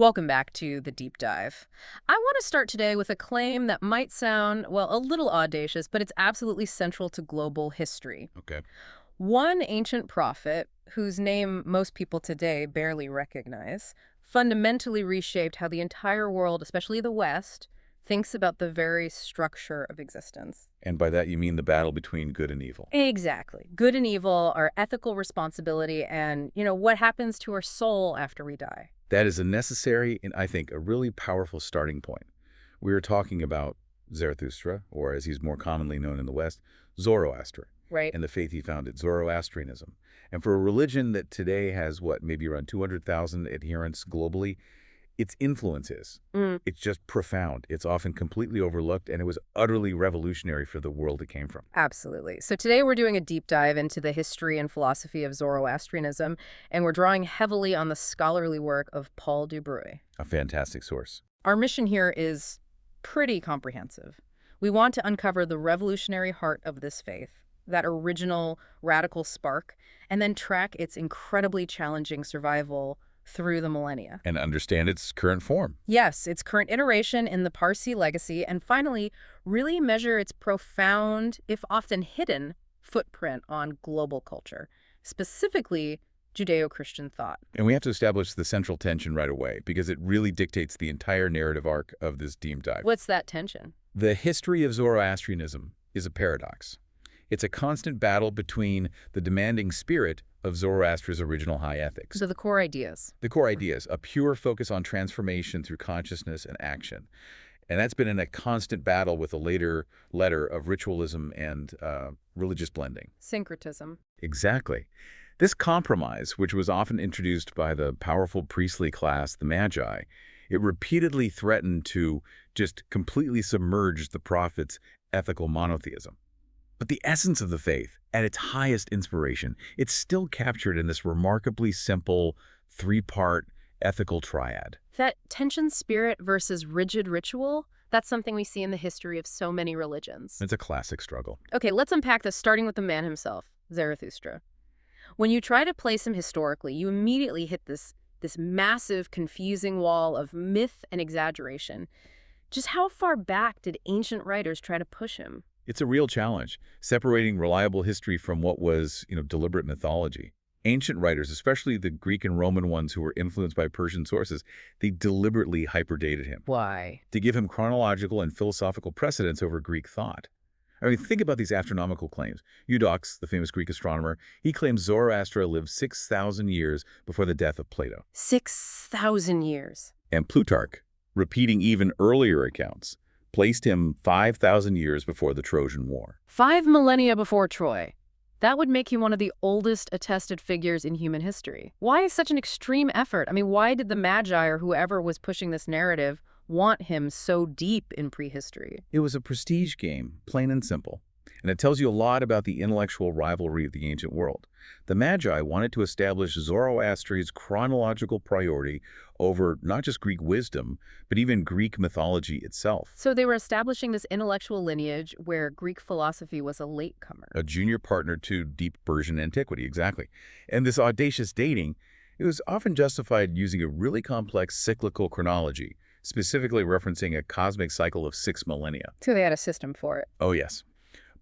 Welcome back to The Deep Dive. I want to start today with a claim that might sound, well, a little audacious, but it's absolutely central to global history. Okay. One ancient prophet, whose name most people today barely recognize, fundamentally reshaped how the entire world, especially the West, thinks about the very structure of existence. And by that you mean the battle between good and evil. Exactly. Good and evil, our ethical responsibility, and, what happens to our soul after we die. That is a necessary and, I think, a really powerful starting point. We are talking about Zarathustra, or as he's more commonly known in the West, Zoroaster, Right. and the faith he founded, Zoroastrianism. And for a religion that today has, maybe around 200,000 adherents globally, its influence is. It's just profound. It's often completely overlooked, and it was utterly revolutionary for the world it came from. Absolutely. So today we're doing a deep dive into the history and philosophy of Zoroastrianism, and we're drawing heavily on the scholarly work of Paul du Bruy. A fantastic source. Our mission here is pretty comprehensive. We want to uncover the revolutionary heart of this faith, that original radical spark, and then track its incredibly challenging survival through the millennia. And understand its current form. Yes, its current iteration in the Parsi legacy, and finally, really measure its profound, if often hidden, footprint on global culture, specifically Judeo-Christian thought. And we have to establish the central tension right away, because it really dictates the entire narrative arc of this deep dive. What's that tension? The history of Zoroastrianism is a paradox. It's a constant battle between the demanding spirit of Zoroaster's original high ethics. So the core ideas. The core ideas, a pure focus on transformation through consciousness and action. And that's been in a constant battle with a later letter of ritualism and religious blending. Syncretism. Exactly. This compromise, which was often introduced by the powerful priestly class, the Magi, it repeatedly threatened to just completely submerge the prophet's ethical monotheism. But the essence of the faith, at its highest inspiration, it's still captured in this remarkably simple, three-part ethical triad. That tension spirit versus rigid ritual, that's something we see in the history of so many religions. It's a classic struggle. Okay, let's unpack this, starting with the man himself, Zarathustra. When you try to place him historically, you immediately hit this massive, confusing wall of myth and exaggeration. Just how far back did ancient writers try to push him? It's a real challenge, separating reliable history from what was, deliberate mythology. Ancient writers, especially the Greek and Roman ones who were influenced by Persian sources, they deliberately hyperdated him. Why? To give him chronological and philosophical precedence over Greek thought. I mean, think about these astronomical claims. Eudox, the famous Greek astronomer, he claims Zoroaster lived 6,000 years before the death of Plato. 6,000 years. And Plutarch, repeating even earlier accounts, placed him 5,000 years before the Trojan War. 5 millennia before Troy. That would make him one of the oldest attested figures in human history. Why is such an extreme effort? I mean, why did the Magi or whoever was pushing this narrative want him so deep in prehistory? It was a prestige game, plain and simple. And it tells you a lot about the intellectual rivalry of the ancient world. The Magi wanted to establish Zoroaster's chronological priority over not just Greek wisdom, but even Greek mythology itself. So they were establishing this intellectual lineage where Greek philosophy was a latecomer. A junior partner to deep Persian antiquity, exactly. And this audacious dating, it was often justified using a really complex cyclical chronology, specifically referencing a cosmic cycle of 6 millennia. So they had a system for it. Oh, yes.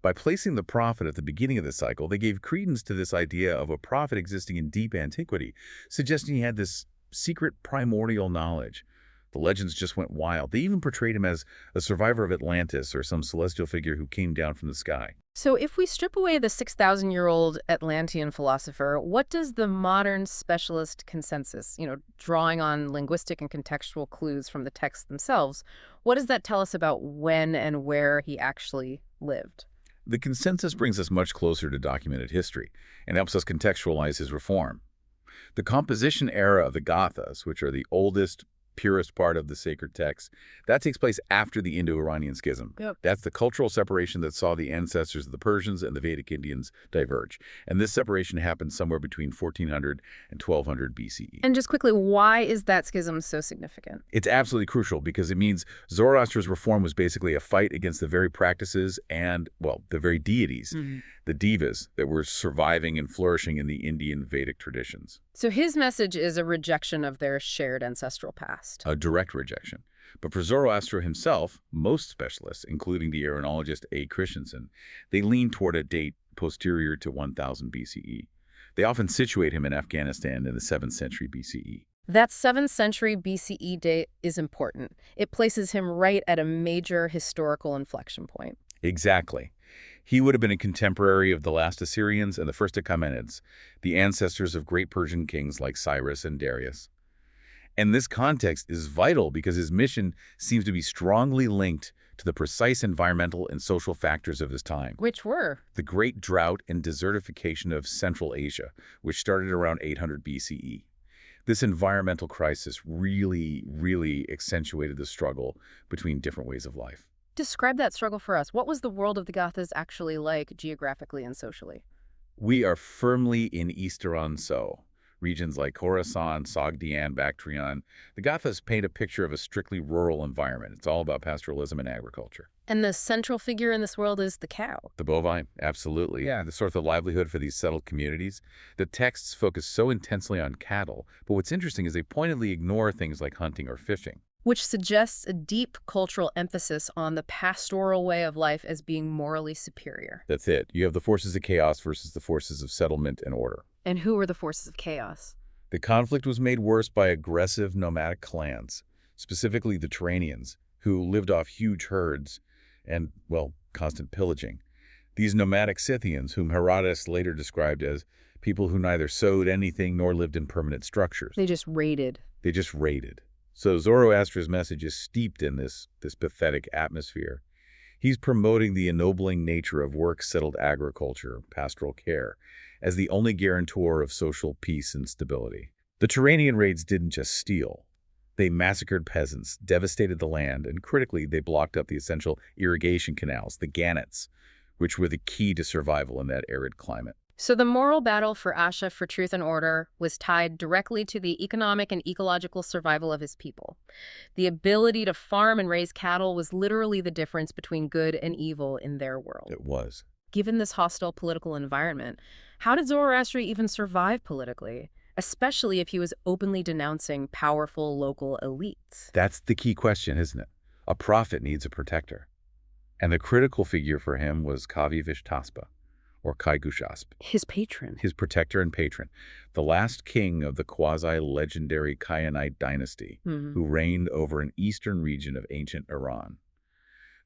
By placing the prophet at the beginning of the cycle, they gave credence to this idea of a prophet existing in deep antiquity, suggesting he had this secret primordial knowledge. The legends just went wild. They even portrayed him as a survivor of Atlantis or some celestial figure who came down from the sky. So if we strip away the 6,000-year-old Atlantean philosopher, what does the modern specialist consensus, drawing on linguistic and contextual clues from the texts themselves, what does that tell us about when and where he actually lived? The consensus brings us much closer to documented history and helps us contextualize his reform. The composition era of the Gathas, which are the oldest, purest part of the sacred texts, that takes place after the Indo-Iranian schism. Yep. That's the cultural separation that saw the ancestors of the Persians and the Vedic Indians diverge. And this separation happened somewhere between 1400 and 1200 BCE. And just quickly, why is that schism so significant? It's absolutely crucial because it means Zoroaster's reform was basically a fight against the very practices and, the very deities, the devas, that were surviving and flourishing in the Indian Vedic traditions. So his message is a rejection of their shared ancestral past. Holocaust. A direct rejection. But for Zoroaster himself, most specialists, including the Iranologist A. Christensen, they lean toward a date posterior to 1000 BCE. They often situate him in Afghanistan in the 7th century BCE. That 7th century BCE date is important. It places him right at a major historical inflection point. Exactly. He would have been a contemporary of the last Assyrians and the first Achaemenids, the ancestors of great Persian kings like Cyrus and Darius. And this context is vital because his mission seems to be strongly linked to the precise environmental and social factors of his time. Which were? The great drought and desertification of Central Asia, which started around 800 BCE. This environmental crisis really accentuated the struggle between different ways of life. Describe that struggle for us. What was the world of the Gothas actually like geographically and socially? We are firmly in East Iran, regions like Khorasan, Sogdian, Bactrian. The Gothas paint a picture of a strictly rural environment. It's all about pastoralism and agriculture. And the central figure in this world is the cow. The bovine, absolutely. Yeah, the source of livelihood for these settled communities. The texts focus so intensely on cattle, but what's interesting is they pointedly ignore things like hunting or fishing. Which suggests a deep cultural emphasis on the pastoral way of life as being morally superior. That's it. You have the forces of chaos versus the forces of settlement and order. And who were the forces of chaos? The conflict was made worse by aggressive nomadic clans, specifically the Turanians, who lived off huge herds and, well, constant pillaging. These nomadic Scythians, whom Herodotus later described as people who neither sowed anything nor lived in permanent structures. They just raided. So Zoroaster's message is steeped in this pathetic atmosphere. He's promoting the ennobling nature of work-settled agriculture, pastoral care, as the only guarantor of social peace and stability. The Turanian raids didn't just steal. They massacred peasants, devastated the land, and critically, they blocked up the essential irrigation canals, the gannets, which were the key to survival in that arid climate. So the moral battle for Asha for truth and order was tied directly to the economic and ecological survival of his people. The ability to farm and raise cattle was literally the difference between good and evil in their world. It was. Given this hostile political environment, how did Zoroaster even survive politically, especially if he was openly denouncing powerful local elites? That's the key question, isn't it? A prophet needs a protector. And the critical figure for him was Kavi Vishtaspa, or Kai-Gushasp. His patron. His protector and patron, the last king of the quasi-legendary Khayanite dynasty, who reigned over an eastern region of ancient Iran.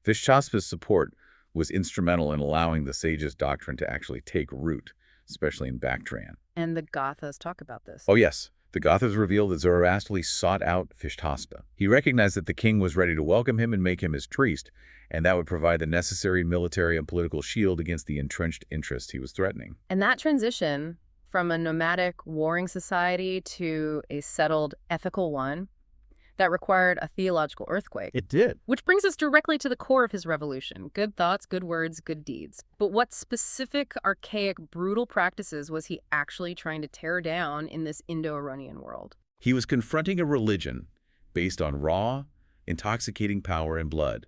Vishtaspa's support was instrumental in allowing the sage's doctrine to actually take root, especially in Bactrian. And the Gothas talk about this. Oh yes, the Gothas revealed that Zoroaster sought out Vishtaspa. He recognized that the king was ready to welcome him and make him his priest, and that would provide the necessary military and political shield against the entrenched interests he was threatening. And that transition from a nomadic warring society to a settled ethical one, that required a theological earthquake. It did. Which brings us directly to the core of his revolution. Good thoughts, good words, good deeds. But what specific, archaic, brutal practices was he actually trying to tear down in this Indo-Iranian world? He was confronting a religion based on raw, intoxicating power and blood.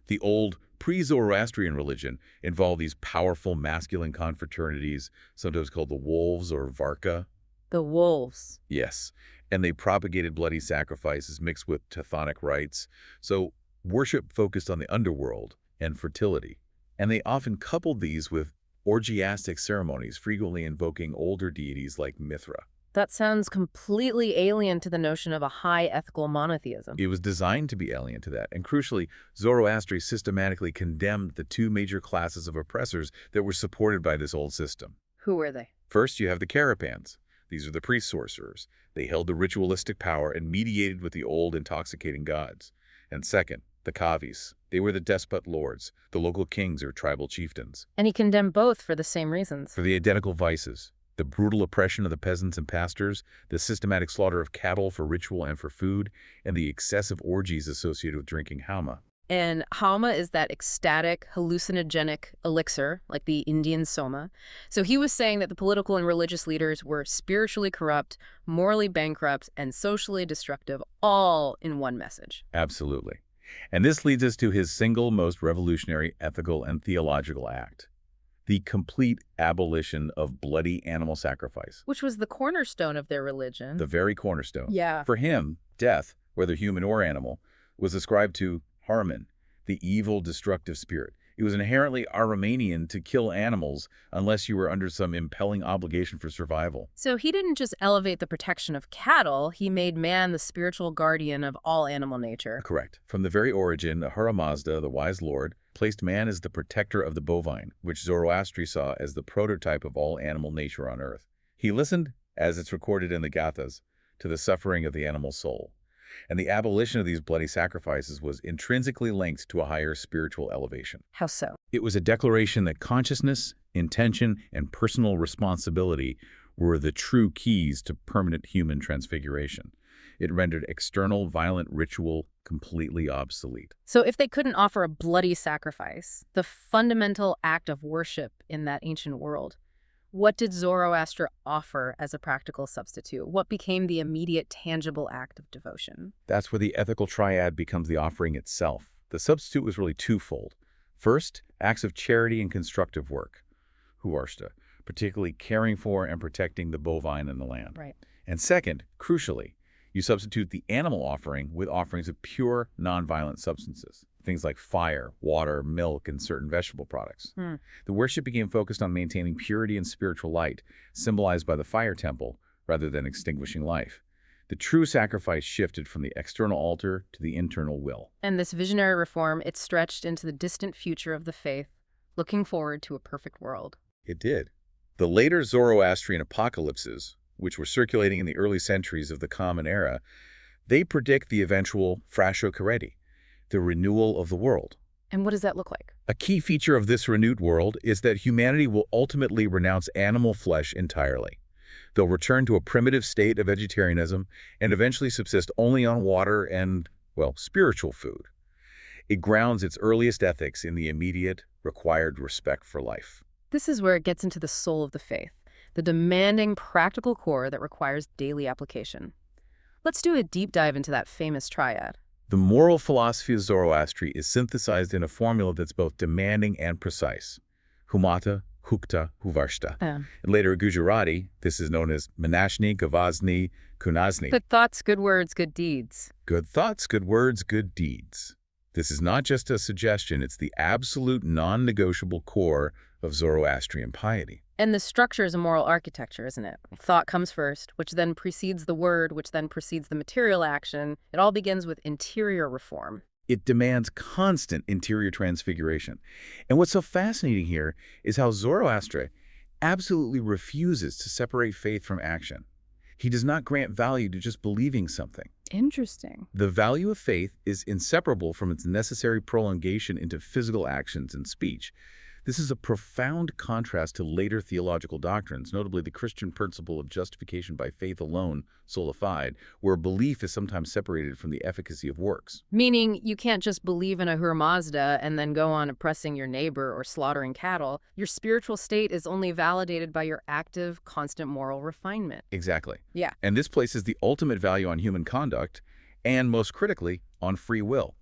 The old pre-Zoroastrian religion involved these powerful masculine confraternities, sometimes called the wolves or varka. The wolves. Yes, and they propagated bloody sacrifices mixed with Chthonic rites. So worship focused on the underworld and fertility. And they often coupled these with orgiastic ceremonies, frequently invoking older deities like Mithra. That sounds completely alien to the notion of a high ethical monotheism. It was designed to be alien to that. And crucially, Zoroaster systematically condemned the two major classes of oppressors that were supported by this old system. Who were they? First, you have the Carapans. These are the priest sorcerers. They held the ritualistic power and mediated with the old intoxicating gods. And second, the Kavis. They were the despot lords, the local kings or tribal chieftains. And he condemned both for the same reasons. For the identical vices. The brutal oppression of the peasants and pastors, the systematic slaughter of cattle for ritual and for food, and the excessive orgies associated with drinking hauma. And hauma is that ecstatic, hallucinogenic elixir, like the Indian soma. So he was saying that the political and religious leaders were spiritually corrupt, morally bankrupt, and socially destructive, all in one message. Absolutely. And this leads us to his single most revolutionary ethical and theological act. The complete abolition of bloody animal sacrifice. Which was the cornerstone of their religion. The very cornerstone. Yeah. For him, Death, whether human or animal, was ascribed to Haruman, the evil, destructive spirit. It was inherently Achaemenid to kill animals unless you were under some impelling obligation for survival. So he didn't just elevate the protection of cattle, he made man the spiritual guardian of all animal nature. Correct. From the very origin, Ahura Mazda, the wise lord, placed man as the protector of the bovine, which Zoroaster saw as the prototype of all animal nature on earth. He listened, as it's recorded in the Gathas, to the suffering of the animal soul. And the abolition of these bloody sacrifices was intrinsically linked to a higher spiritual elevation. How so? It was a declaration that consciousness, intention, and personal responsibility were the true keys to permanent human transfiguration. It rendered external violent ritual completely obsolete. So if they couldn't offer a bloody sacrifice, the fundamental act of worship in that ancient world, what did Zoroaster offer as a practical substitute? What became the immediate, tangible act of devotion? That's where the ethical triad becomes the offering itself. The substitute was really twofold. First, acts of charity and constructive work, huarsta, particularly caring for and protecting the bovine and the land. Right. And second, crucially, you substitute the animal offering with offerings of pure, nonviolent substances, things like fire, water, milk, and certain vegetable products. The worship became focused on maintaining purity and spiritual light, symbolized by the fire temple, rather than extinguishing life. The true sacrifice shifted from the external altar to the internal will. And this visionary reform, it stretched into the distant future of the faith, looking forward to a perfect world. It did. The later Zoroastrian apocalypses, which were circulating in the early centuries of the Common Era, they predict the eventual frasho kereti, the renewal of the world. And what does that look like? A key feature of this renewed world is that humanity will ultimately renounce animal flesh entirely. They'll return to a primitive state of vegetarianism and eventually subsist only on water and, well, spiritual food. It grounds its earliest ethics in the immediate, required respect for life. This is where it gets into the soul of the faith, the demanding practical core that requires daily application. Let's do a deep dive into that famous triad. The moral philosophy of Zoroaster is synthesized in a formula that's both demanding and precise. Humata, hukta, huvarshta. And later Gujarati, this is known as manashni, gavazni, kunazni. Good thoughts, good words, good deeds. Good thoughts, good words, good deeds. This is not just a suggestion, it's the absolute non-negotiable core of Zoroastrian piety. And the structure is a moral architecture, isn't it? Thought comes first, which then precedes the word, which then precedes the material action. It all begins with interior reform. It demands constant interior transfiguration. And what's so fascinating here is how Zoroaster absolutely refuses to separate faith from action. He does not grant value to just believing something. Interesting. The value of faith is inseparable from its necessary prolongation into physical actions and speech. This is a profound contrast to later theological doctrines, notably the Christian principle of justification by faith alone, sola fide, where belief is sometimes separated from the efficacy of works. Meaning you can't just believe in Ahura Mazda and then go on oppressing your neighbor or slaughtering cattle. Your spiritual state is only validated by your active, constant moral refinement. Exactly. Yeah. And this places the ultimate value on human conduct and, most critically, on free will.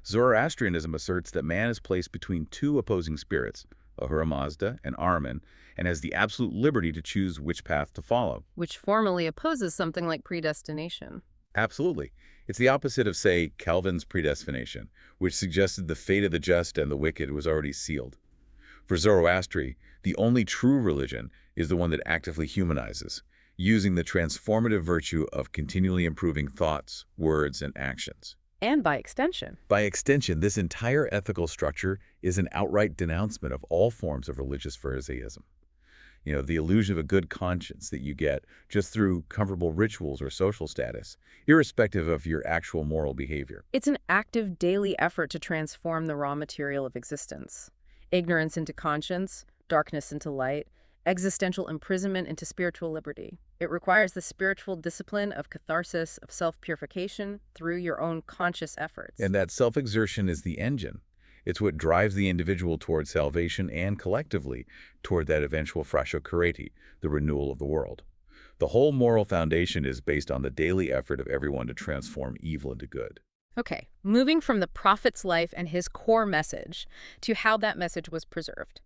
Zoroastrianism asserts that man is placed between two opposing spirits, Ahura Mazda and Ahriman, and has the absolute liberty to choose which path to follow. Which formally opposes something like predestination. Absolutely. It's the opposite of, say, Calvin's predestination, which suggested the fate of the just and the wicked was already sealed. For Zoroaster, the only true religion is the one that actively humanizes, using the transformative virtue of continually improving thoughts, words, and actions. And by extension. By extension, this entire ethical structure is an outright denouncement of all forms of religious Pharisaism. You know, the illusion of a good conscience that you get just through comfortable rituals or social status, irrespective of your actual moral behavior. It's an active daily effort to transform the raw material of existence. Ignorance into conscience, darkness into light, existential imprisonment into spiritual liberty. It requires the spiritual discipline of catharsis, of self-purification through your own conscious efforts. And that self-exertion is the engine. It's what drives the individual toward salvation and collectively toward that eventual frasho kereti, the renewal of the world. The whole moral foundation is based on the daily effort of everyone to transform evil into good. Okay, moving from the prophet's life and his core message to how that message was preserved.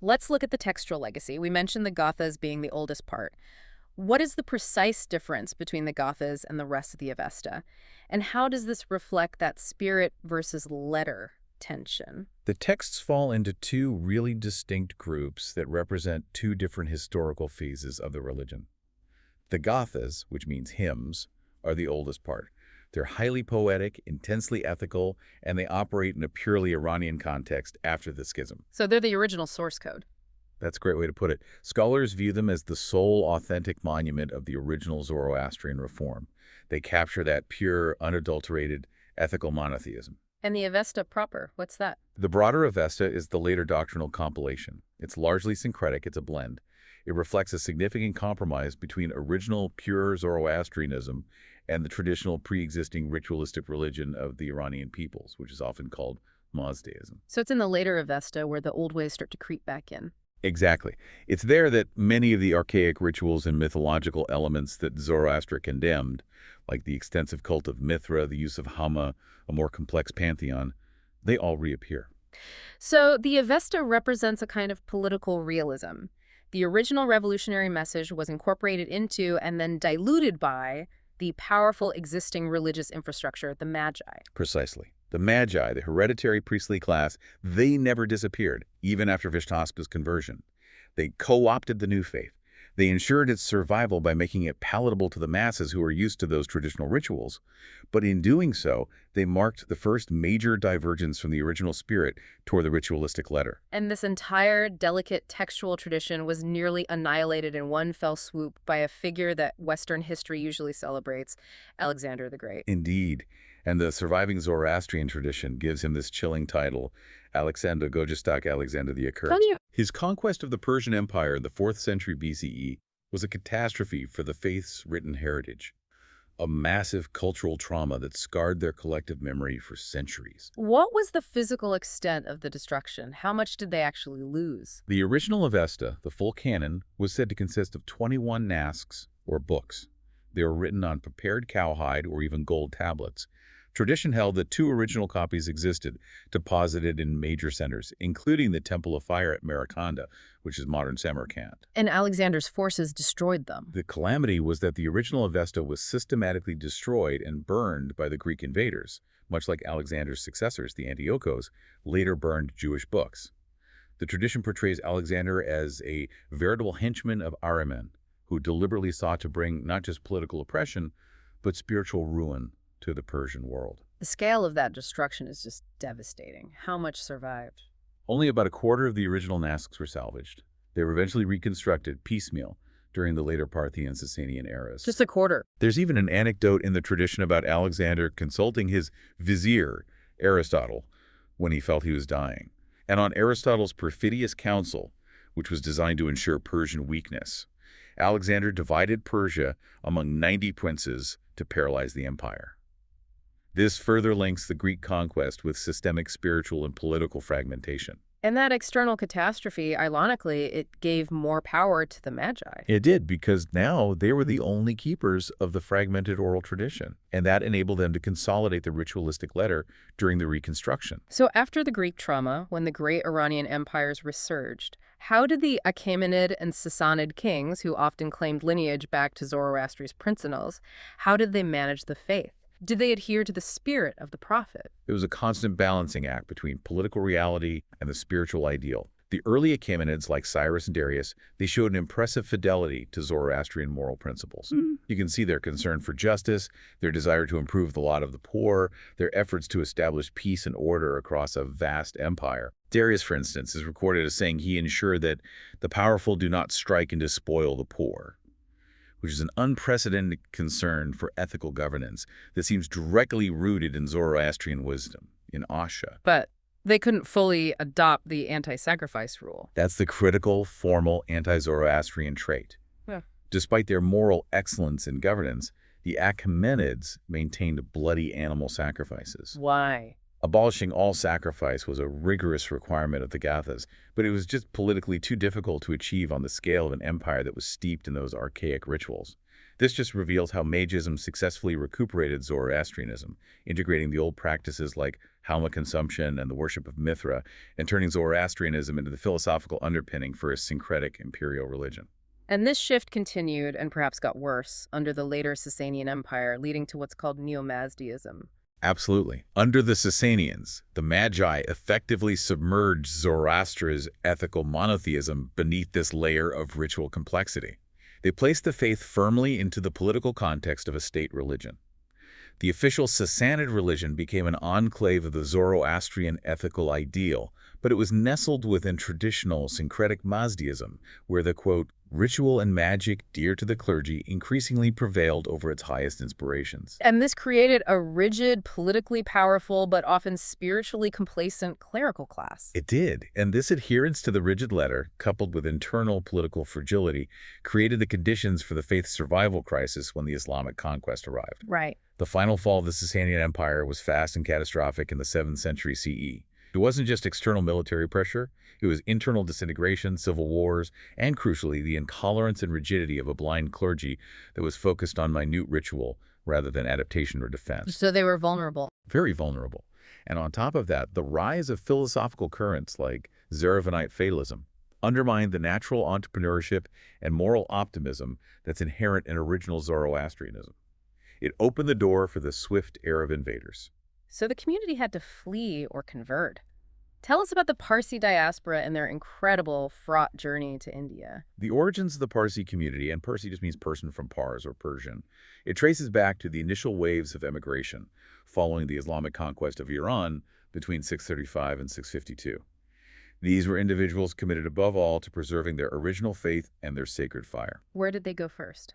Let's look at the textual legacy. We mentioned the Gathas being the oldest part. What is the precise difference between the Gathas and the rest of the Avesta? And how does this reflect that spirit versus letter tension? The texts fall into two really distinct groups that represent two different historical phases of the religion. The Gathas, which means hymns, are the oldest part. They're highly poetic, intensely ethical, and they operate in a purely Iranian context after the schism. So they're the original source code. That's a great way to put it. Scholars view them as the sole authentic monument of the original Zoroastrian reform. They capture that pure, unadulterated, ethical monotheism. And the Avesta proper, what's that? The broader Avesta is the later doctrinal compilation. It's largely syncretic, it's a blend. It reflects a significant compromise between original pure Zoroastrianism and the traditional pre-existing ritualistic religion of the Iranian peoples, which is often called Mazdaism. So it's in the later Avesta where the old ways start to creep back in. Exactly. It's there that many of the archaic rituals and mythological elements that Zoroaster condemned, like the extensive cult of Mithra, the use of Hama, a more complex pantheon, they all reappear. So the Avesta represents a kind of political realism. The original revolutionary message was incorporated into and then diluted by the powerful existing religious infrastructure, the Magi. Precisely. The Magi, the hereditary priestly class, they never disappeared, even after Vishnaspa's conversion. They co-opted the new faith. They ensured its survival by making it palatable to the masses who are used to those traditional rituals. But in doing so, they marked the first major divergence from the original spirit toward the ritualistic letter. And this entire delicate textual tradition was nearly annihilated in one fell swoop by a figure that Western history usually celebrates, Alexander the Great. Indeed. And the surviving Zoroastrian tradition gives him this chilling title, Alexander Gojastak Alexander the Accursed. His conquest of the Persian Empire in the 4th century BCE was a catastrophe for the faith's written heritage, a massive cultural trauma that scarred their collective memory for centuries. What was the physical extent of the destruction? How much did they actually lose? The original Avesta, the full canon, was said to consist of 21 nasks, or books. They were written on prepared cowhide or even gold tablets. Tradition held that 2 original copies existed, deposited in major centers, including the Temple of Fire at Marikanda, which is modern Samarkand. And Alexander's forces destroyed them. The calamity was that the original Avesta was systematically destroyed and burned by the Greek invaders, much like Alexander's successors, the Antiochos, later burned Jewish books. The tradition portrays Alexander as a veritable henchman of Ahriman, who deliberately sought to bring not just political oppression, but spiritual ruin to the Persian world. The scale of that destruction is just devastating. How much survived? Only about a quarter of the original nasks were salvaged. They were eventually reconstructed piecemeal during the later Parthian and Sasanian eras. Just a quarter. There's even an anecdote in the tradition about Alexander consulting his vizier, Aristotle, when he felt he was dying. And on Aristotle's perfidious counsel, which was designed to ensure Persian weakness, Alexander divided Persia among 90 princes to paralyze the empire. This further links the Greek conquest with systemic spiritual and political fragmentation. And that external catastrophe, ironically, it gave more power to the Magi. It did, because now they were the only keepers of the fragmented oral tradition, and that enabled them to consolidate the ritualistic letter during the Reconstruction. So after the Greek trauma, when the great Iranian empires resurged, how did the Achaemenid and Sassanid kings, who often claimed lineage back to Zoroaster's principles, how did they manage the faith? Did they adhere to the spirit of the prophet? It was a constant balancing act between political reality and the spiritual ideal. The early Achaemenids, like Cyrus and Darius, they showed an impressive fidelity to Zoroastrian moral principles. You can see their concern for justice, their desire to improve the lot of the poor, their efforts to establish peace and order across a vast empire. Darius, for instance, is recorded as saying he ensured that the powerful do not strike and despoil the poor, which is an unprecedented concern for ethical governance that seems directly rooted in Zoroastrian wisdom, in Asha. But they couldn't fully adopt the anti-sacrifice rule. That's the critical, formal anti-Zoroastrian trait. Yeah. Despite their moral excellence in governance, the Achaemenids maintained bloody animal sacrifices. Why? Abolishing all sacrifice was a rigorous requirement of the Gathas, but it was just politically too difficult to achieve on the scale of an empire that was steeped in those archaic rituals. This just reveals how Magism successfully recuperated Zoroastrianism, integrating the old practices like Halma consumption and the worship of Mithra, and turning Zoroastrianism into the philosophical underpinning for a syncretic imperial religion. And this shift continued and perhaps got worse under the later Sasanian Empire, leading to what's called Neo-Mazdaism. Absolutely. Under the Sasanians, the Magi effectively submerged Zoroastra's ethical monotheism beneath this layer of ritual complexity. They placed the faith firmly into the political context of a state religion. The official Sassanid religion became an enclave of the Zoroastrian ethical ideal, but it was nestled within traditional syncretic Mazdaism, where the, quote, ritual and magic dear to the clergy increasingly prevailed over its highest inspirations. And this created a rigid, politically powerful, but often spiritually complacent clerical class. It did, and this adherence to the rigid letter, coupled with internal political fragility, created the conditions for the faith's survival crisis when the Islamic conquest arrived. Right. The final fall of the Sasanian Empire was fast and catastrophic in the 7th century CE. It wasn't just external military pressure, it was internal disintegration, civil wars, and crucially, the intolerance and rigidity of a blind clergy that was focused on minute ritual rather than adaptation or defense. So they were vulnerable. Very vulnerable. And on top of that, the rise of philosophical currents like Zarathustra fatalism undermined the natural entrepreneurship and moral optimism that's inherent in original Zoroastrianism. It opened the door for the swift Arab invaders. So the community had to flee or convert. Tell us about the Parsi diaspora and their incredible, fraught journey to India. The origins of the Parsi community, and Parsi just means person from Pars or Persian, it traces back to the initial waves of emigration following the Islamic conquest of Iran between 635 and 652. These were individuals committed above all to preserving their original faith and their sacred fire. Where did they go first?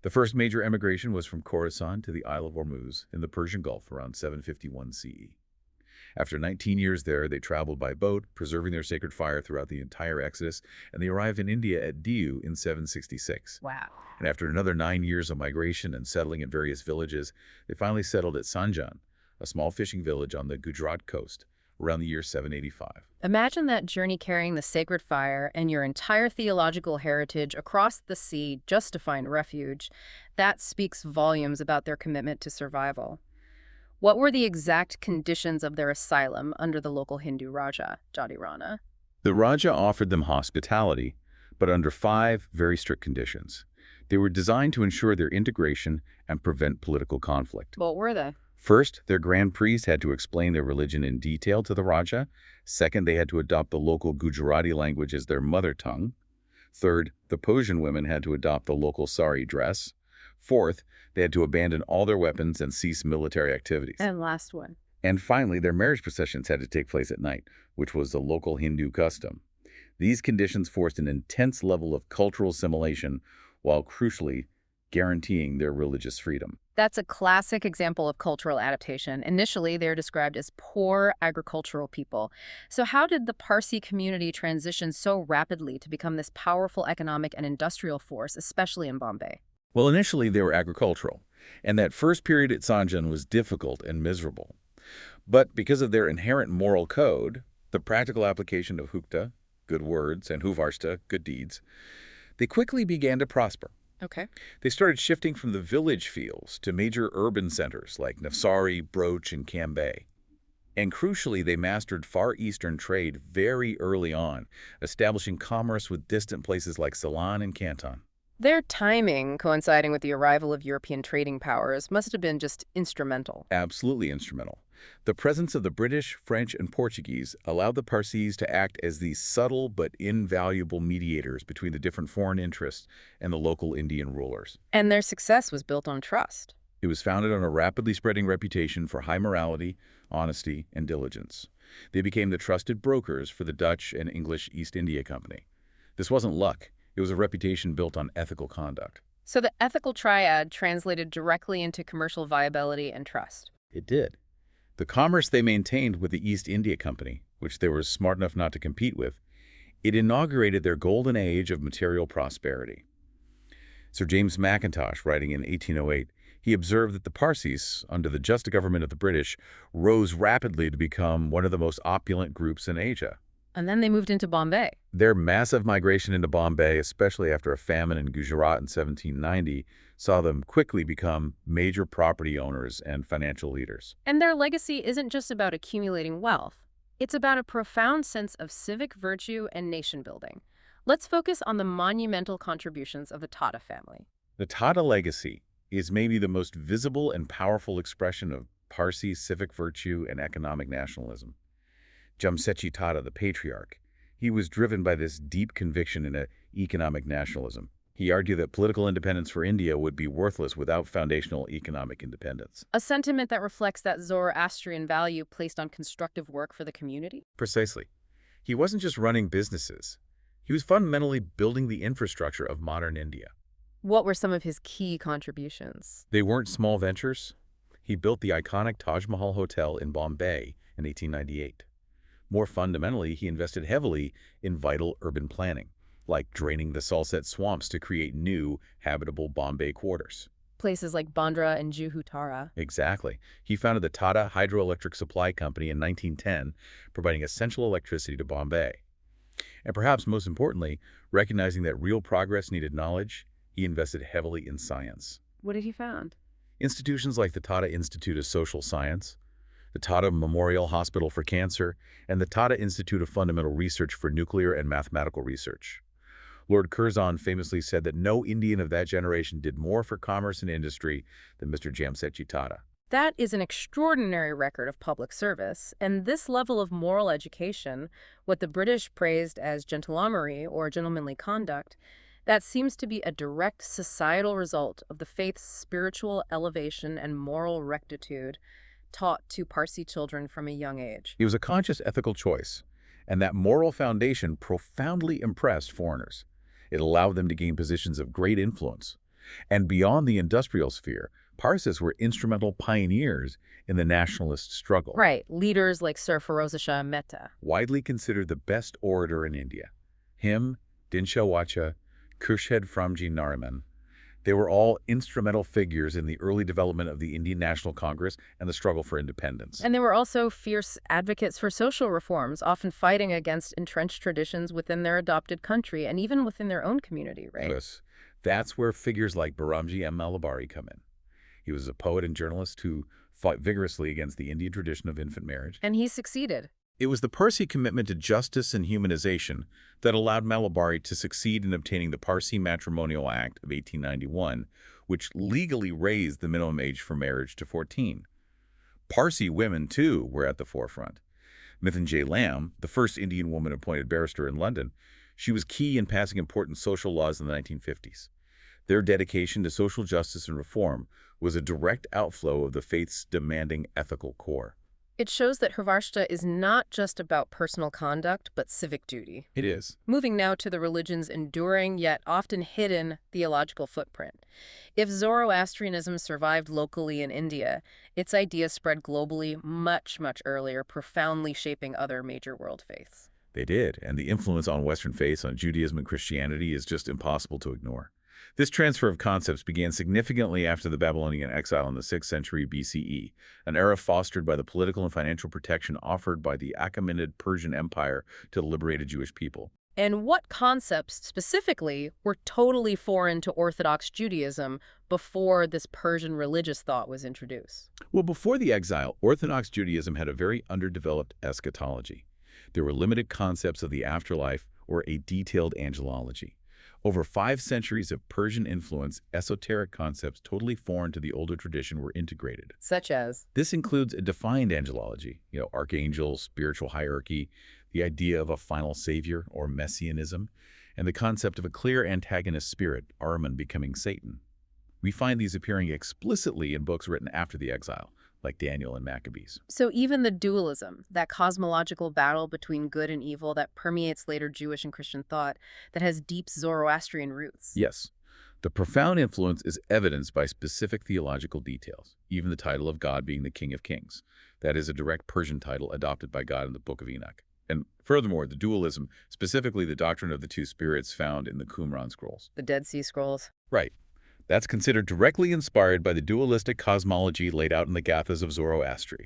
The first major emigration was from Khorasan to the Isle of Hormuz in the Persian Gulf around 751 CE. After 19 years there, they traveled by boat, preserving their sacred fire throughout the entire Exodus, and they arrived in India at Diu in 766. Wow. And after another 9 years of migration and settling in various villages, they finally settled at Sanjan, a small fishing village on the Gujarat coast, around the year 785. Imagine that journey carrying the sacred fire and your entire theological heritage across the sea just to find refuge. That speaks volumes about their commitment to survival. What were the exact conditions of their asylum under the local Hindu Raja, Jadirana? The Raja offered them hospitality, but under 5 very strict conditions. They were designed to ensure their integration and prevent political conflict. What were they? First, their grand priest had to explain their religion in detail to the Raja. Second, they had to adopt the local Gujarati language as their mother tongue. Third, the Persian women had to adopt the local sari dress. Fourth, they had to abandon all their weapons and cease military activities. And last one. And finally, their marriage processions had to take place at night, which was the local Hindu custom. These conditions forced an intense level of cultural assimilation while crucially guaranteeing their religious freedom. That's a classic example of cultural adaptation. Initially, they're described as poor agricultural people. So how did the Parsi community transition so rapidly to become this powerful economic and industrial force, especially in Bombay? Well, initially they were agricultural, and that first period at Sanjan was difficult and miserable. But because of their inherent moral code, the practical application of hukta, good words, and huvarsta, good deeds, they quickly began to prosper. Okay. They started shifting from the village fields to major urban centers like Navsari, Broach, and Cambay. And crucially, they mastered Far Eastern trade very early on, establishing commerce with distant places like Ceylon and Canton. Their timing, coinciding with the arrival of European trading powers, must have been just instrumental. Absolutely instrumental. The presence of the British, French, and Portuguese allowed the Parsis to act as these subtle but invaluable mediators between the different foreign interests and the local Indian rulers. And their success was built on trust. It was founded on a rapidly spreading reputation for high morality, honesty, and diligence. They became the trusted brokers for the Dutch and English East India Company. This wasn't luck. It was a reputation built on ethical conduct. So the ethical triad translated directly into commercial viability and trust. It did. The commerce they maintained with the East India Company, which they were smart enough not to compete with, it inaugurated their golden age of material prosperity. Sir James Mackintosh, writing in 1808, he observed that the Parsis, under the just government of the British, rose rapidly to become one of the most opulent groups in Asia. And then they moved into Bombay. Their massive migration into Bombay, especially after a famine in Gujarat in 1790, saw them quickly become major property owners and financial leaders. And their legacy isn't just about accumulating wealth. It's about a profound sense of civic virtue and nation building. Let's focus on the monumental contributions of the Tata family. The Tata legacy is maybe the most visible and powerful expression of Parsi civic virtue and economic nationalism. Jamsetji Tata, the patriarch, he was driven by this deep conviction in economic nationalism. He argued that political independence for India would be worthless without foundational economic independence. A sentiment that reflects that Zoroastrian value placed on constructive work for the community? Precisely. He wasn't just running businesses. He was fundamentally building the infrastructure of modern India. What were some of his key contributions? They weren't small ventures. He built the iconic Taj Mahal Hotel in Bombay in 1898. More fundamentally, he invested heavily in vital urban planning, like draining the Salsette swamps to create new, habitable Bombay quarters. Places like Bandra and Juhu Tara. Exactly. He founded the Tata Hydroelectric Supply Company in 1910, providing essential electricity to Bombay. And perhaps most importantly, recognizing that real progress needed knowledge, he invested heavily in science. What did he found? Institutions like the Tata Institute of Social Science, the Tata Memorial Hospital for Cancer, and the Tata Institute of Fundamental Research for Nuclear and Mathematical Research. Lord Curzon famously said that no Indian of that generation did more for commerce and industry than Mr. Jamsetji Tata. That is an extraordinary record of public service, and this level of moral education, what the British praised as gentlemanly or gentlemanly conduct, that seems to be a direct societal result of the faith's spiritual elevation and moral rectitude taught to Parsi children from a young age. It was a conscious ethical choice, and that moral foundation profoundly impressed foreigners. It allowed them to gain positions of great influence. And beyond the industrial sphere, Parsis were instrumental pioneers in the nationalist struggle. Right, leaders like Sir Firoz Shah Mehta. Widely considered the best orator in India. Him, Dinsha Wacha, Khurshid Framji Nariman. They were all instrumental figures in the early development of the Indian National Congress and the struggle for independence. And they were also fierce advocates for social reforms, often fighting against entrenched traditions within their adopted country and even within their own community, right? Yes. That's where figures like Baramji M. Malabari come in. He was a poet and journalist who fought vigorously against the Indian tradition of infant marriage. And he succeeded. It was the Parsi commitment to justice and humanization that allowed Malabari to succeed in obtaining the Parsi Matrimonial Act of 1891, which legally raised the minimum age for marriage to 14. Parsi women, too, were at the forefront. Mithunjay Lam, the first Indian woman appointed barrister in London, she was key in passing important social laws in the 1950s. Their dedication to social justice and reform was a direct outflow of the faith's demanding ethical core. It shows that Zoroaster is not just about personal conduct, but civic duty. It is. Moving now to the religion's enduring yet often hidden theological footprint. If Zoroastrianism survived locally in India, its ideas spread globally much, much earlier, profoundly shaping other major world faiths. They did, and the influence on Western faiths on Judaism and Christianity is just impossible to ignore. This transfer of concepts began significantly after the Babylonian exile in the 6th century BCE, an era fostered by the political and financial protection offered by the Achaemenid Persian Empire to the liberated Jewish people. And what concepts specifically were totally foreign to Orthodox Judaism before this Persian religious thought was introduced? Well, before the exile, Orthodox Judaism had a very underdeveloped eschatology. There were limited concepts of the afterlife or a detailed angelology. Over 5 centuries of Persian influence, esoteric concepts totally foreign to the older tradition were integrated. Such as? This includes a defined angelology, archangels, spiritual hierarchy, the idea of a final savior or messianism, and the concept of a clear antagonist spirit, Ahriman becoming Satan. We find these appearing explicitly in books written after the exile, like Daniel and Maccabees. So even the dualism, that cosmological battle between good and evil that permeates later Jewish and Christian thought, that has deep Zoroastrian roots. Yes. The profound influence is evidenced by specific theological details, even the title of God being the King of Kings. That is a direct Persian title adopted by God in the Book of Enoch. And furthermore, the dualism, specifically the doctrine of the two spirits found in the Qumran scrolls. The Dead Sea Scrolls. Right. That's considered directly inspired by the dualistic cosmology laid out in the Gathas of Zoroaster.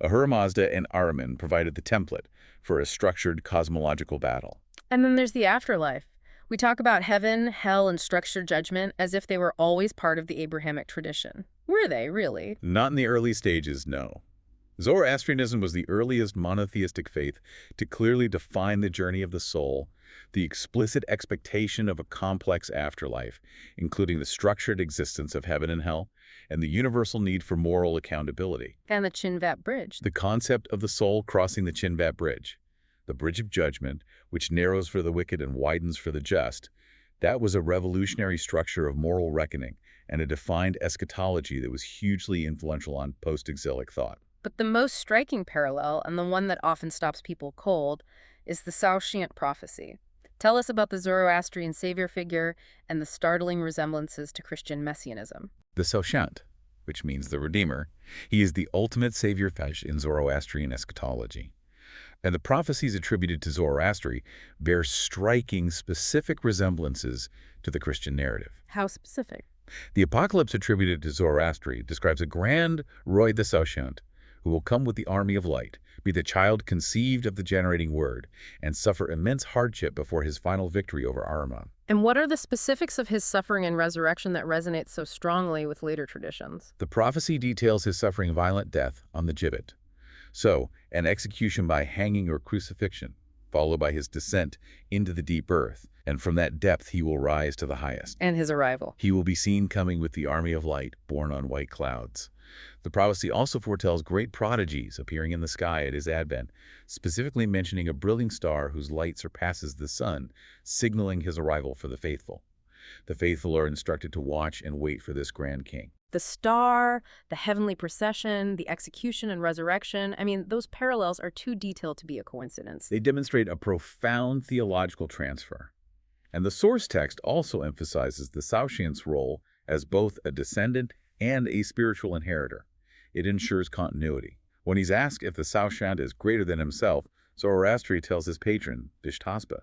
Ahura Mazda and Ahriman provided the template for a structured cosmological battle. And then there's the afterlife. We talk about heaven, hell, and structured judgment as if they were always part of the Abrahamic tradition. Were they, really? Not in the early stages, no. Zoroastrianism was the earliest monotheistic faith to clearly define the journey of the soul, the explicit expectation of a complex afterlife, including the structured existence of heaven and hell, and the universal need for moral accountability. And the Chinvat Bridge. The concept of the soul crossing the Chinvat Bridge, the bridge of judgment, which narrows for the wicked and widens for the just, that was a revolutionary structure of moral reckoning and a defined eschatology that was hugely influential on post-exilic thought. But the most striking parallel, and the one that often stops people cold, is the Saoshyant prophecy. Tell us about the Zoroastrian savior figure and the startling resemblances to Christian messianism. The Saoshyant, which means the Redeemer, he is the ultimate savior figure in Zoroastrian eschatology. And the prophecies attributed to Zoroaster bear striking, specific resemblances to the Christian narrative. How specific? The apocalypse attributed to Zoroaster describes a grand Roi the Saoshyant, who will come with the army of light, be the child conceived of the generating word, and suffer immense hardship before his final victory over Ahriman. And what are the specifics of his suffering and resurrection that resonate so strongly with later traditions? The prophecy details his suffering violent death on the gibbet. So, an execution by hanging or crucifixion, followed by his descent into the deep earth, and from that depth he will rise to the highest. And his arrival. He will be seen coming with the army of light, borne on white clouds. The prophecy also foretells great prodigies appearing in the sky at his advent, specifically mentioning a brilliant star whose light surpasses the sun, signaling his arrival for the faithful. The faithful are instructed to watch and wait for this grand king. The star, the heavenly procession, the execution and resurrection, I mean, those parallels are too detailed to be a coincidence. They demonstrate a profound theological transfer. And the source text also emphasizes the Saoshyant's role as both a descendant and a spiritual inheritor. It ensures continuity. When he's asked if the Saoshyant is greater than himself, Zoroaster tells his patron, Vishtaspa,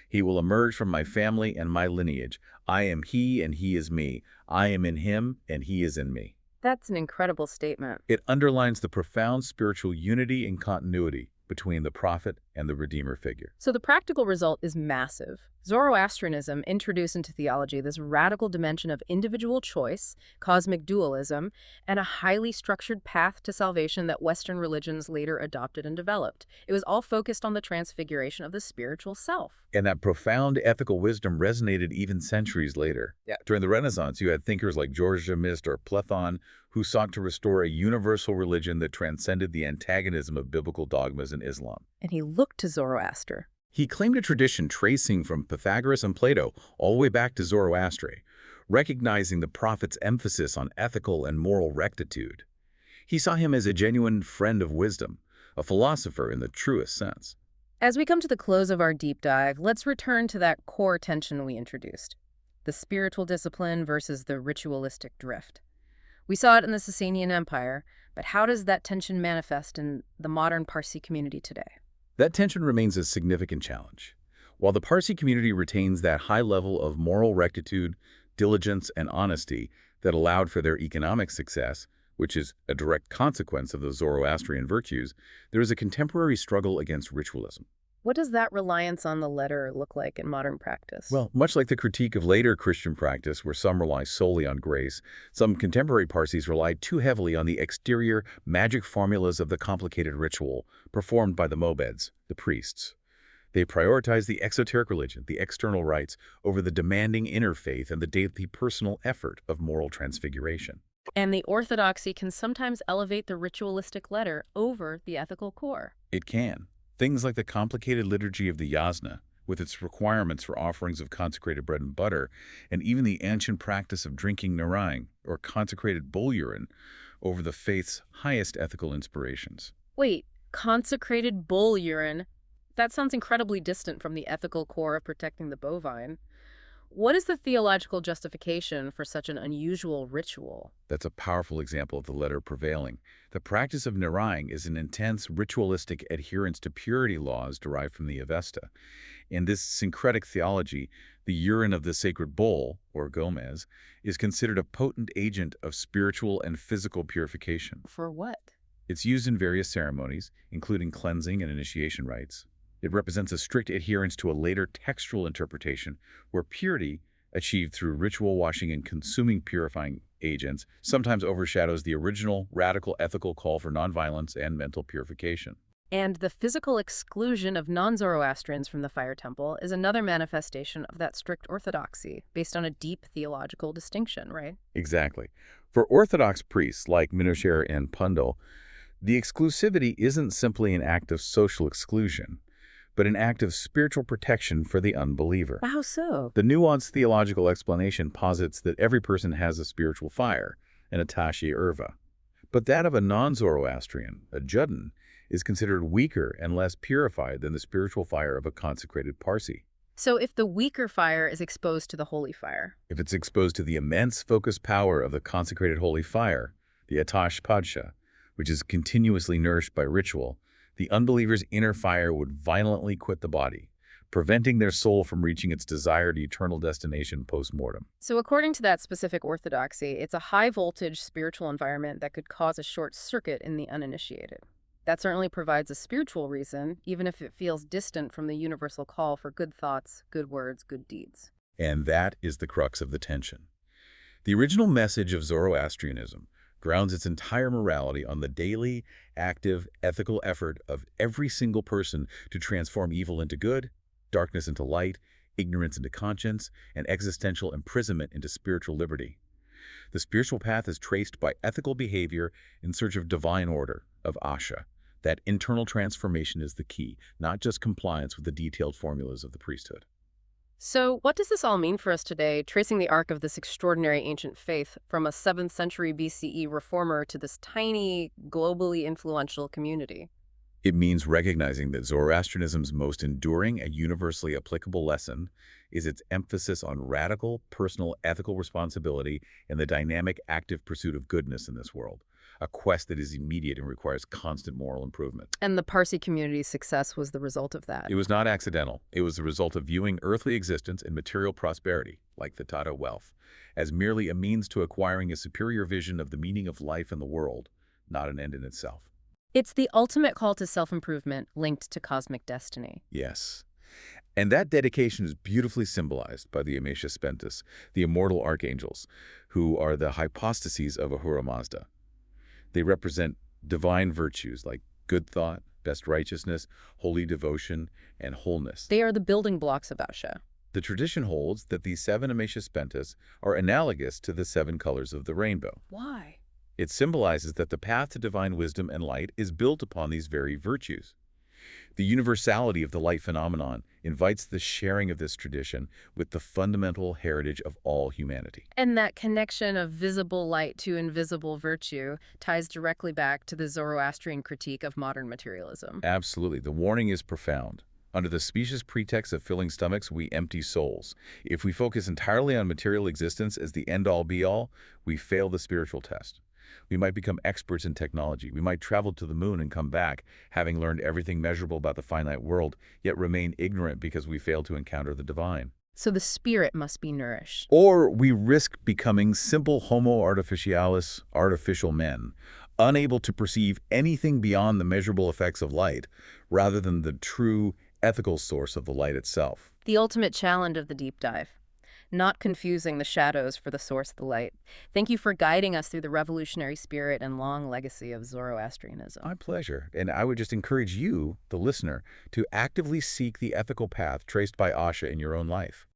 "He will emerge from my family and my lineage. I am he and he is me. I am in him and he is in me." That's an incredible statement. It underlines the profound spiritual unity and continuity between the prophet and the Redeemer figure. So the practical result is massive. Zoroastrianism introduced into theology this radical dimension of individual choice, cosmic dualism, and a highly structured path to salvation that Western religions later adopted and developed. It was all focused on the transfiguration of the spiritual self. And that profound ethical wisdom resonated even centuries later. During the Renaissance, you had thinkers like George Jamist or Platon who sought to restore a universal religion that transcended the antagonism of biblical dogmas in Islam. And he looked to Zoroaster. He claimed a tradition tracing from Pythagoras and Plato all the way back to Zoroaster, recognizing the prophet's emphasis on ethical and moral rectitude. He saw him as a genuine friend of wisdom, a philosopher in the truest sense. As we come to the close of our deep dive, let's return to that core tension we introduced, the spiritual discipline versus the ritualistic drift. We saw it in the Sasanian Empire, but how does that tension manifest in the modern Parsi community today? That tension remains a significant challenge. While the Parsi community retains that high level of moral rectitude, diligence, and honesty that allowed for their economic success, which is a direct consequence of the Zoroastrian virtues, there is a contemporary struggle against ritualism. What does that reliance on the letter look like in modern practice? Well, much like the critique of later Christian practice, where some rely solely on grace, some contemporary Parsis relied too heavily on the exterior, magic formulas of the complicated ritual performed by the mobeds, the priests. They prioritize the exoteric religion, the external rites, over the demanding inner faith and the daily personal effort of moral transfiguration. And the orthodoxy can sometimes elevate the ritualistic letter over the ethical core. It can. Things like the complicated liturgy of the yasna, with its requirements for offerings of consecrated bread and butter, and even the ancient practice of drinking narang, or consecrated bull urine, over the faith's highest ethical inspirations. Wait, consecrated bull urine? That sounds incredibly distant from the ethical core of protecting the bovine. What is the theological justification for such an unusual ritual? That's a powerful example of the letter prevailing. The practice of narang is an intense ritualistic adherence to purity laws derived from the Avesta. In this syncretic theology, the urine of the sacred bull, or gomez, is considered a potent agent of spiritual and physical purification. For what? It's used in various ceremonies, including cleansing and initiation rites. It represents a strict adherence to a later textual interpretation where purity, achieved through ritual washing and consuming purifying agents sometimes overshadows the original radical ethical call for nonviolence and mental purification. And the physical exclusion of non-Zoroastrians from the fire temple is another manifestation of that strict orthodoxy, based on a deep theological distinction, right? Exactly. For Orthodox priests like Minosher and Pundal, the exclusivity isn't simply an act of social exclusion, but an act of spiritual protection for the unbeliever. How so? The nuanced theological explanation posits that every person has a spiritual fire, an Atashi Urva. But that of a non-Zoroastrian, a Judin, is considered weaker and less purified than the spiritual fire of a consecrated Parsi. So if the weaker fire is exposed to the holy fire, If it's exposed to the immense focused power of the consecrated holy fire, the Atash Padsha, which is continuously nourished by ritual, the unbeliever's inner fire would violently quit the body, preventing their soul from reaching its desired eternal destination post-mortem. so according to that specific orthodoxy, it's a high-voltage spiritual environment that could cause a short circuit in the uninitiated. That certainly provides a spiritual reason, even if it feels distant from the universal call for good thoughts, good words, good deeds. And that is the crux of the tension. The original message of Zoroastrianism grounds its entire morality on the daily, active, ethical effort of every single person to transform evil into good, darkness into light, ignorance into conscience, and existential imprisonment into spiritual liberty. The spiritual path is traced by ethical behavior in search of divine order, of Asha. That internal transformation is the key, not just compliance with the detailed formulas of the priesthood. So what does this all mean for us today, tracing the arc of this extraordinary ancient faith from a 7th century BCE reformer to this tiny, globally influential community? It means recognizing that Zoroastrianism's most enduring and universally applicable lesson is its emphasis on radical, personal, ethical responsibility and the dynamic, active pursuit of goodness in this world, a quest that is immediate and requires constant moral improvement. And the Parsi community's success was the result of that. It was not accidental. It was the result of viewing earthly existence and material prosperity, like the Tata wealth, as merely a means to acquiring a superior vision of the meaning of life and the world, not an end in itself. It's the ultimate call to self-improvement linked to cosmic destiny. Yes. And that dedication is beautifully symbolized by the Achaemenid, the immortal archangels, who are the hypostases of Ahura Mazda. They represent divine virtues like good thought, best righteousness, holy devotion, and wholeness. They are the building blocks of Asha. The tradition holds that these 7 Achaemenid are analogous to the 7 colors of the rainbow. Why? It symbolizes that the path to divine wisdom and light is built upon these very virtues. The universality of the light phenomenon invites the sharing of this tradition with the fundamental heritage of all humanity. And that connection of visible light to invisible virtue ties directly back to the Zoroastrian critique of modern materialism. Absolutely. The warning is profound. Under the specious pretext of filling stomachs, we empty souls. If we focus entirely on material existence as the end-all be-all, we fail the spiritual test. We might become experts in technology. We might travel to the moon and come back, having learned everything measurable about the finite world, yet remain ignorant because we fail to encounter the divine. So the spirit must be nourished. Or we risk becoming simple homo artificialis, artificial men, unable to perceive anything beyond the measurable effects of light, rather than the true ethical source of the light itself. The ultimate challenge of the deep dive. Not confusing the shadows for the source of the light. Thank you for guiding us through the revolutionary spirit and long legacy of Zoroastrianism. My pleasure. And I would just encourage you, the listener, to actively seek the ethical path traced by Asha in your own life.